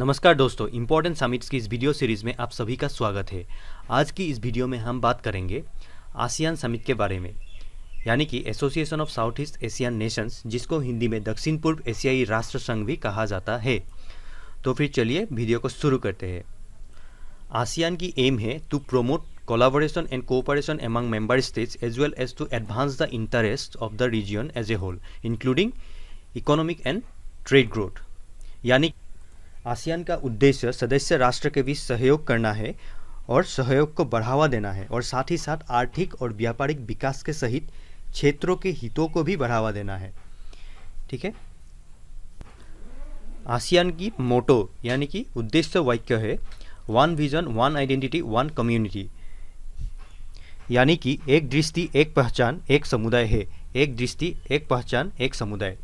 नमस्कार दोस्तों, important summits की इस वीडियो सीरीज़ में आप सभी का स्वागत है। आज की इस वीडियो में हम बात करेंगे आसियान समिट के बारे में, यानी कि association of south east Asian Nations, जिसको हिंदी में दक्षिण पूर्व एशियाई राष्ट्र संघ भी कहा जाता है। तो फिर चलिए वीडियो को शुरू करते हैं। आसियान की एम है to promote collaboration and cooperation among member states as well as to advance the interest of the region as a whole, including economic and trade growth. यानी आसियान का उद्देश्य सदस्य राष्ट्र के बीच सहयोग करना है और सहयोग को बढ़ावा देना है, और साथ ही साथ आर्थिक और व्यापारिक विकास के सहित क्षेत्रों के हितों को भी बढ़ावा देना है। ठीक है। आसियान की मोटो यानी कि उद्देश्य वाक्य है one vision one identity one community, यानी कि एक दृष्टि एक पहचान एक समुदाय है। एक दृष्टि एक पहचान एक समुदाय।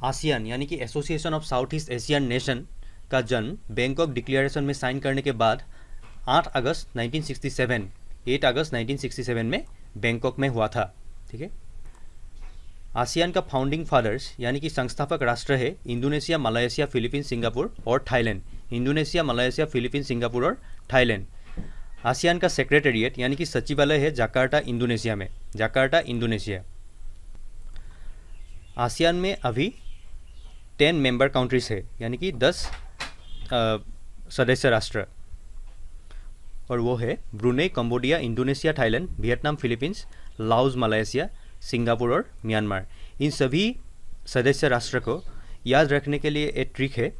आसियान यानी कि association of south east Asian nation का जन्म बैंकॉक डिक्लेरेशन में साइन करने के बाद 8 अगस्त 1967 में बैंकॉक में हुआ था। ठीक है। आसियान का फाउंडिंग फादर्स यानी कि संस्थापक राष्ट्र है इंडोनेशिया, मलेशिया, फिलीपींस, सिंगापुर और Thailand. Indonesia, Malaysia, Philippines, Singapore और थाईलैंड। आसियान का सेक्रेटेरिएट यानी कि सचिवालय है जकार्ता, इंडोनेशिया में। Jakarta, Indonesia. आसियान में अभी 10 मेंबर कंट्रीज है, यानी कि 10 सदस्य राष्ट्र, और वो है Brunei, Cambodia, Indonesia, Thailand, Vietnam, Philippines, Laos, Malaysia, Singapore और म्यांमार। इन सभी सदस्य राष्ट्र को याद रखने के लिए एक ट्रिक है,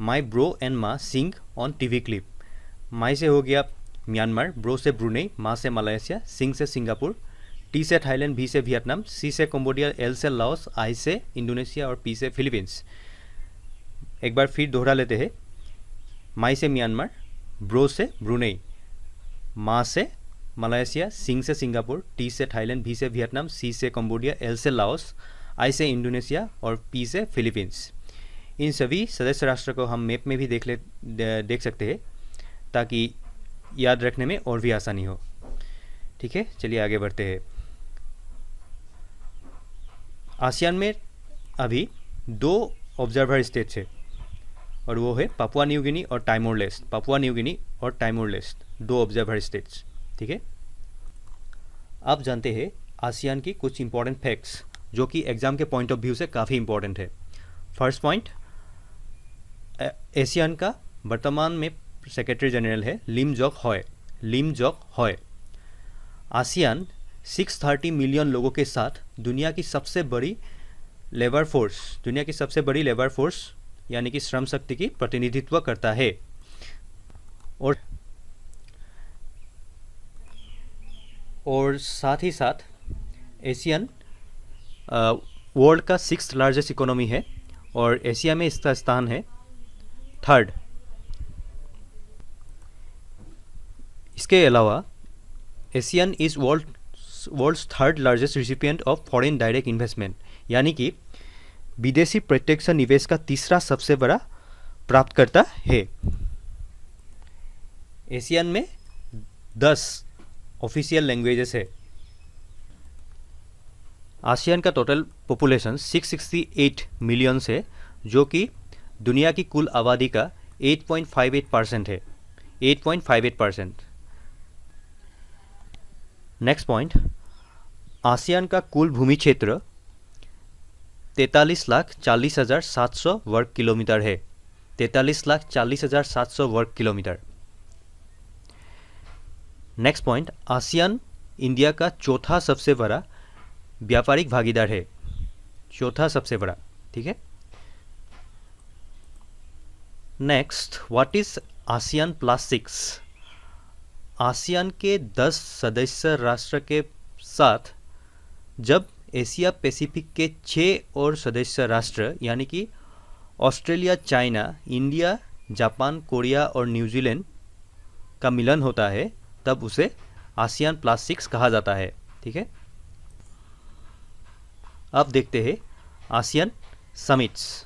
माई ब्रो एंड माँ सिंग ऑन टीवी क्लिप। माई से हो गया म्यांमार, ब्रो से ब्रुनेई, माँ से मलेशिया, सिंग से सिंगापुर, टी से थाईलैंड, भी से वियतनाम, सी से कंबोडिया, एल से लाओस, आई से इंडोनेशिया और पी से फिलीपींस। एक बार फिर दोहरा लेते हैं। माई से म्यांमार, ब्रो से ब्रुनेई, माँ से मलेशिया, सिंग से सिंगापुर, टी से थाईलैंड, भी से वियतनाम, सी से कंबोडिया, एल से लाओस, आई से इंडोनेशिया और पी से फिलीपींस। इन सभी सदस्य राष्ट्र को हम मैप में भी देख सकते हैं ताकि याद रखने में और भी आसानी हो। ठीक है, चलिए आगे बढ़ते हैं। आसियान में अभी 2 ऑब्जर्वर स्टेट्स है, और वो है पापुआ न्यू गिनी और टाइमोर लेस्ट। पापुआ न्यू गिनी और टाइमोर लेस्ट 2 ऑब्जर्वर स्टेट्स। ठीक है। आप जानते हैं आसियान की कुछ इंपॉर्टेंट फैक्ट्स जो कि एग्जाम के पॉइंट ऑफ व्यू से काफ़ी इंपॉर्टेंट है। फर्स्ट पॉइंट, एशियन का वर्तमान में सेक्रेटरी जनरल है लिम जोक हॉय। लिम जोक हॉय। आसियान 630 मिलियन लोगों के साथ दुनिया की सबसे बड़ी लेबर फोर्स यानी कि श्रम शक्ति की प्रतिनिधित्व करता है, और साथ ही साथ एशियन वर्ल्ड का 6th लार्जेस्ट इकोनॉमी है, और एशिया में इसका स्थान है 3rd। इसके अलावा ASEAN is world's 3rd largest recipient of foreign direct investment, यानी कि विदेशी प्रत्यक्ष निवेश का 3रा सबसे बड़ा प्राप्तकर्ता है। एशियन में 10 ऑफिशियल लैंग्वेजेस है। आसियान का टोटल पॉपुलेशन 668 मिलियन है, जो कि दुनिया की कुल आबादी का 8.58% है। 8.58%। नेक्स्ट पॉइंट, आसियान का कुल भूमि क्षेत्र 43,40,700 वर्ग किलोमीटर है। 43,40,700 वर्ग kilometre. Next point, ASEAN India का 4था सबसे बड़ा व्यापारिक भागीदार है। 4था सबसे बड़ा। ठीक है। Next, what is ASEAN +6? ASEAN के 10 सदस्य राष्ट्र के साथ जब एशिया पैसिफिक के 6 और सदस्य राष्ट्र यानी कि Australia, China, India, Japan, Korea और न्यूजीलैंड का मिलन होता है, तब उसे आसियान +6 कहा जाता है। ठीक है। अब देखते हैं आसियान समिट्स।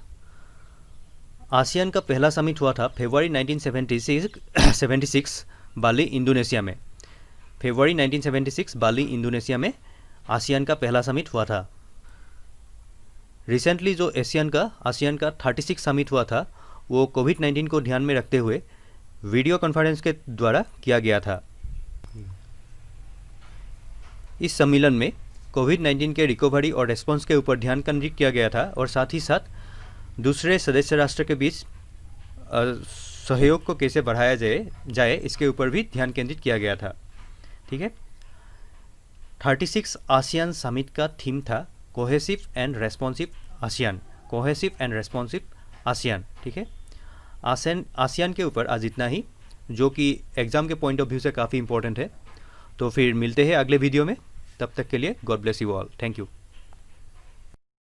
आसियान का पहला समिट हुआ था फरवरी 1976 बाली, इंडोनेशिया में। फरवरी 1976 बाली, इंडोनेशिया में आसियान का पहला समिट हुआ था। रिसेंटली जो आसियान का 36 समिट हुआ था वो कोविड-19 को ध्यान में रखते हुए वीडियो कॉन्फ्रेंस के द्वारा किया गया था। इस सम्मेलन में कोविड-19 के रिकवरी और रेस्पॉन्स के ऊपर ध्यान केंद्रित किया गया था और साथ ही साथ दूसरे सदस्य राष्ट्र के बीच सहयोग को कैसे बढ़ाया जाए इसके ऊपर भी ध्यान केंद्रित किया गया था। ठीक है, 36 आसियान समिट का थीम था cohesive and responsive ASEAN, cohesive and responsive ASEAN. ठीक है, आसियान के ऊपर आज इतना ही, जो कि एग्ज़ाम के पॉइंट ऑफ व्यू से काफ़ी इंपॉर्टेंट है। तो फिर मिलते हैं अगले वीडियो में, तब तक के लिए God bless you all, thank you.